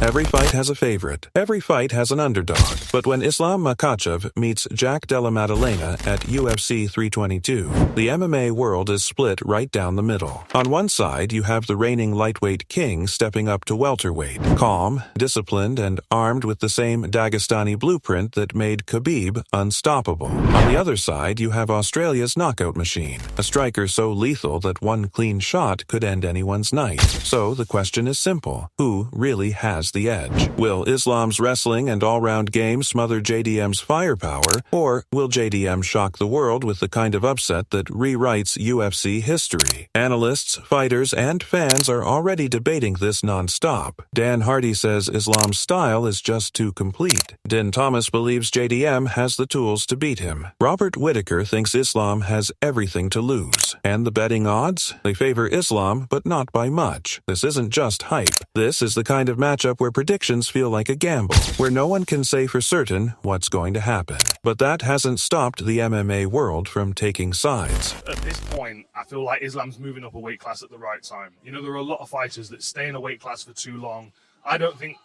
Every fight has a favorite. Every fight has an underdog. But when Islam Makhachev meets Jack Della Maddalena at UFC 322, the MMA world is split right down the middle. On one side, you have the reigning lightweight king stepping up to welterweight, calm, disciplined, and armed with the same Dagestani blueprint that made Khabib unstoppable. On the other side, you have Australia's knockout machine, a striker so lethal that one clean shot could end anyone's night. So the question is simple: who really has the edge? Will Islam's wrestling and all-round game smother JDM's firepower, or will JDM shock the world with the kind of upset that rewrites UFC history? Analysts, fighters, and fans are already debating this non-stop. Dan Hardy says Islam's style is just too complete. Din Thomas believes JDM has the tools to beat him. Robert Whittaker thinks Islam has everything to lose. And the betting odds? They favor Islam, but not by much. This isn't just hype. This is the kind of matchup where predictions feel like a gamble, where no one can say for certain what's going to happen. But that hasn't stopped the MMA world from taking sides. At this point, I feel like Islam's moving up a weight class at the right time. You know, there are a lot of fighters that stay in a weight class for too long. I don't think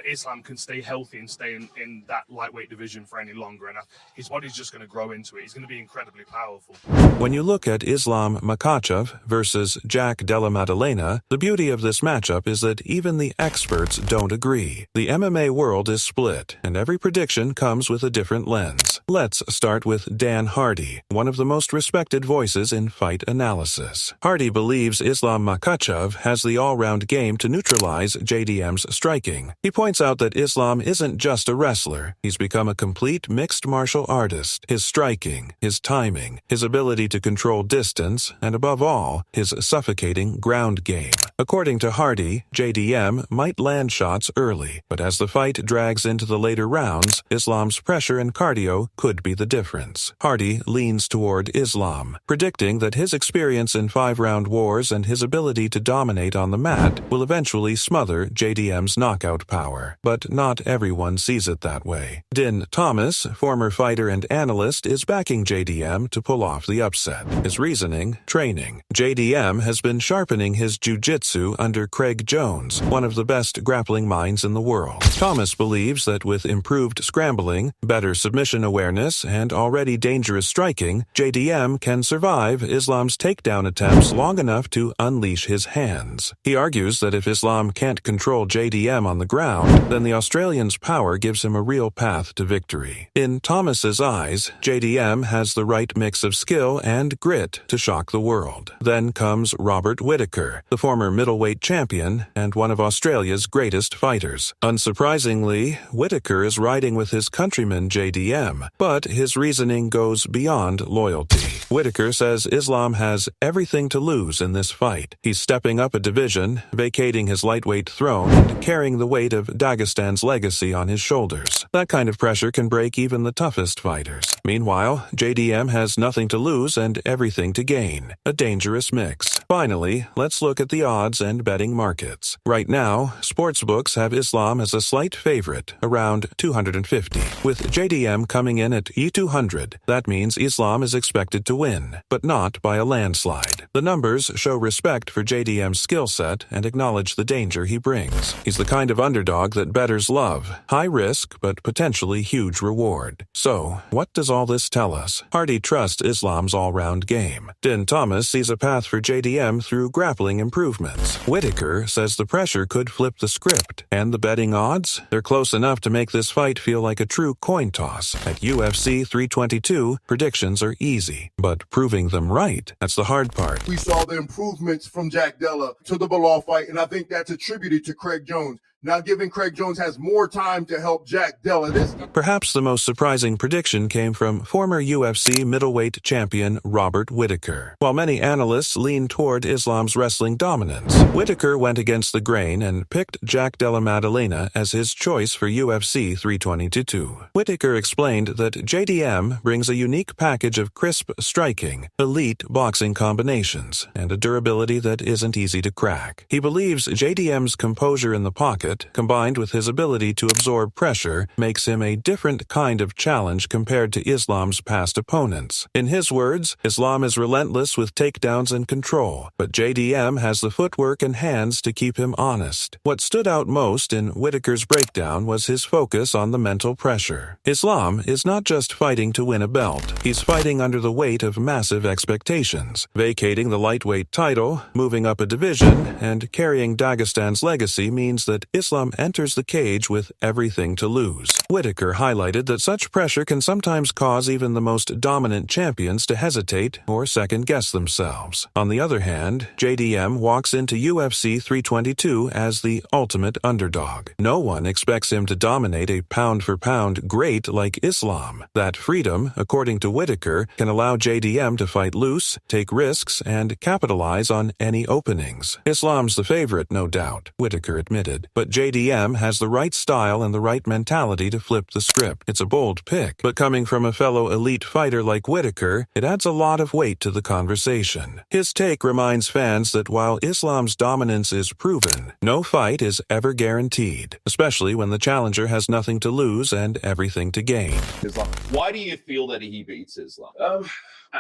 Islam can stay healthy and stay in that lightweight division for any longer, and his body's just going to grow into it. He's going to be incredibly powerful. When you look at Islam Makhachev versus Jack Della Maddalena, the beauty of this matchup is that even the experts don't agree. The MMA world is split, and every prediction comes with a different lens. Let's start with Dan Hardy, one of the most respected voices in fight analysis. Hardy believes Islam Makhachev has the all-round game to neutralize JDM's striking. He points out that Islam isn't just a wrestler. He's become a complete mixed martial artist. His striking, his timing, his ability to control distance, and above all, his suffocating ground game. According to Hardy, JDM might land shots early, but as the fight drags into the later rounds, Islam's pressure and cardio could be the difference. Hardy leans toward Islam, predicting that his experience in 5-round wars and his ability to dominate on the mat will eventually smother JDM's knockout power. But not everyone sees it that way. Din Thomas, former fighter and analyst, is backing JDM to pull off the upset. His reasoning: training. JDM has been sharpening his jiu-jitsu under Craig Jones, one of the best grappling minds in the world. Thomas believes that with improved scrambling, better submission awareness, and already dangerous striking, JDM can survive Islam's takedown attempts long enough to unleash his hands. He argues that if Islam can't control JDM on the ground, then the Australian's power gives him a real path to victory. In Thomas's eyes, JDM has the right mix of skill and grit to shock the world. Then comes Robert Whittaker, the former middleweight champion and one of Australia's greatest fighters. Unsurprisingly, Whittaker is riding with his countryman JDM, but his reasoning goes beyond loyalty. Whittaker says Islam has everything to lose in this fight. He's stepping up a division, vacating his lightweight throne, and carrying the weight of Dagestan's legacy on his shoulders. That kind of pressure can break even the toughest fighters. Meanwhile, JDM has nothing to lose and everything to gain. A dangerous mix. Finally, let's look at the odds and betting markets. Right now, sportsbooks have Islam as a slight favorite, around 250. With JDM coming in at E200, that means Islam is expected to win, but not by a landslide. The numbers show respect for JDM's skill set and acknowledge the danger he brings. He's the kind of underdog that bettors love. High risk, but potentially huge reward. So, what does all this tell us? Hardy trusts Islam's all-round game. Din Thomas sees a path for JDM through grappling improvements. Whittaker says the pressure could flip the script. And the betting odds? They're close enough to make this fight feel like a true coin toss. At UFC 322, predictions are easy, but proving them right, that's the hard part. We saw the improvements from Jack Della to the Bilal fight, and I think that's attributed to Craig Jones. Now, given Craig Jones has more time to help Jack Della Perhaps the most surprising prediction came from former UFC middleweight champion Robert Whittaker. While many analysts lean toward Islam's wrestling dominance, Whittaker went against the grain and picked Jack Della Maddalena as his choice for UFC 322. Whittaker explained that JDM brings a unique package of crisp striking, elite boxing combinations, and a durability that isn't easy to crack. He believes JDM's composure in the pocket habit, combined with his ability to absorb pressure, makes him a different kind of challenge compared to Islam's past opponents. In his words, Islam is relentless with takedowns and control, but JDM has the footwork and hands to keep him honest. What stood out most in Whitaker's breakdown was his focus on the mental pressure. Islam is not just fighting to win a belt. He's fighting under the weight of massive expectations, vacating the lightweight title, moving up a division, and carrying Dagestan's legacy means that Islam enters the cage with everything to lose. Whitaker highlighted that such pressure can sometimes cause even the most dominant champions to hesitate or second-guess themselves. On the other hand, JDM walks into UFC 322 as the ultimate underdog. No one expects him to dominate a pound-for-pound great like Islam. That freedom, according to Whitaker, can allow JDM to fight loose, take risks, and capitalize on any openings. Islam's the favorite, no doubt, Whitaker admitted, but JDM has the right style and the right mentality to flip the script. It's a bold pick, but coming from a fellow elite fighter like Whitaker, it adds a lot of weight to the conversation. His take reminds fans that while Islam's dominance is proven, no fight is ever guaranteed, especially when the challenger has nothing to lose and everything to gain. Islam. Why do you feel that he beats Islam?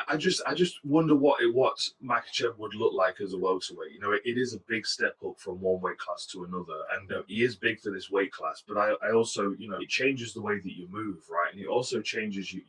I just wonder what Makhachev would look like as a welterweight. You know, it is a big step up from one weight class to another, and he is big for this weight class. But I also, you know, it changes the way that you move, right? And it also changes your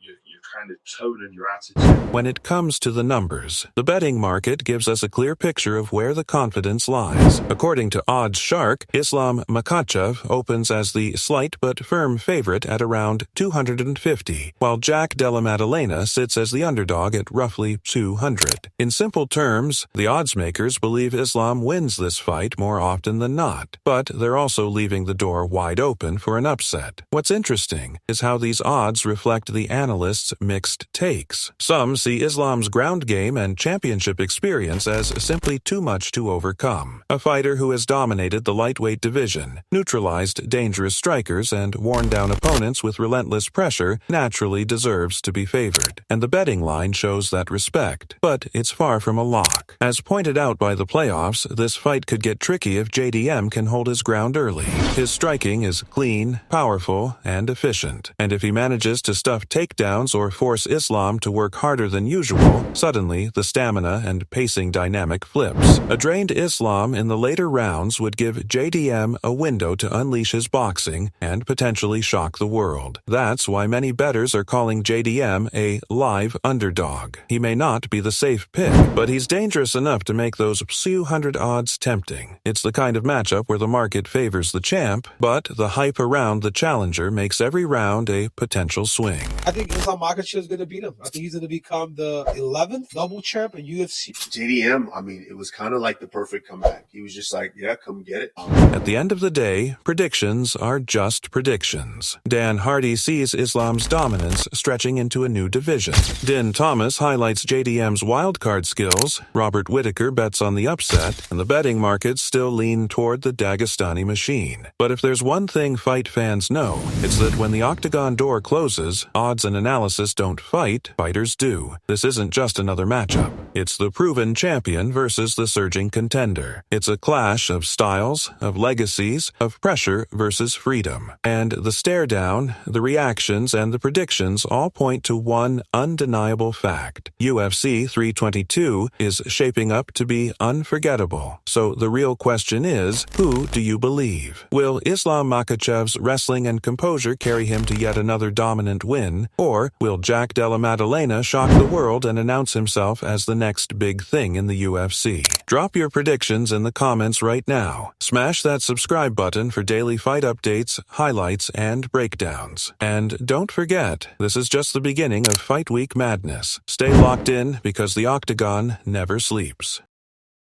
kind of tone and your attitude. When it comes to the numbers, the betting market gives us a clear picture of where the confidence lies. According to Odds Shark, Islam Makhachev opens as the slight but firm favorite at around 250, while Jack Della Maddalena sits as the underdog at roughly 200. In simple terms, the odds makers believe Islam wins this fight more often than not, but they're also leaving the door wide open for an upset. What's interesting is how these odds reflect the analysts' mixed takes. Some see Islam's ground game and championship experience as simply too much to overcome. A fighter who has dominated the lightweight division, neutralized dangerous strikers, and worn down opponents with relentless pressure naturally deserves to be favored, and the betting line shows that respect. But it's far from a lock. As pointed out by the playoffs, this fight could get tricky if JDM can hold his ground early. His striking is clean, powerful, and efficient, and if he manages to stuff takedowns or force Islam to work harder than usual, suddenly the stamina and pacing dynamic flips. A drained Islam in the later rounds would give JDM a window to unleash his boxing and potentially shock the world. That's why many bettors are calling JDM a live underdog. He may not be the safe pick, but he's dangerous enough to make those few hundred odds tempting. It's the kind of matchup where the market favors the champ, but the hype around the challenger makes every round a potential swing. I think Islam Makhachev is going to beat him. I think he's going to become the 11th double champ in UFC. JDM, I mean, it was kind of like the perfect comeback. He was just like, yeah, come get it. At the end of the day, predictions are just predictions. Dan Hardy sees Islam's dominance stretching into a new division. Din Thomas highlights JDM's wildcard skills, Robert Whitaker bets on the upset, and the betting markets still lean toward the Dagestani machine. But if there's one thing fight fans know, it's that when the octagon door closes, odds and analysis don't fight, fighters do. This isn't just another matchup. It's the proven champion versus the surging contender. It's a clash of styles, of legacies, of pressure versus freedom. And the stare down, the reactions, and the predictions all point to one undeniable fact. UFC 322 is shaping up to be unforgettable. So the real question is, who do you believe? Will Islam Makhachev's wrestling and composure carry him to yet another dominant win? Or will Jack Della Maddalena shock the world and announce himself as the next big thing in the UFC? Drop your predictions in the comments right now. Smash that subscribe button for daily fight updates, highlights, and breakdowns. And don't forget, this is just the beginning of Fight Week madness. Stay locked in because the Octagon never sleeps.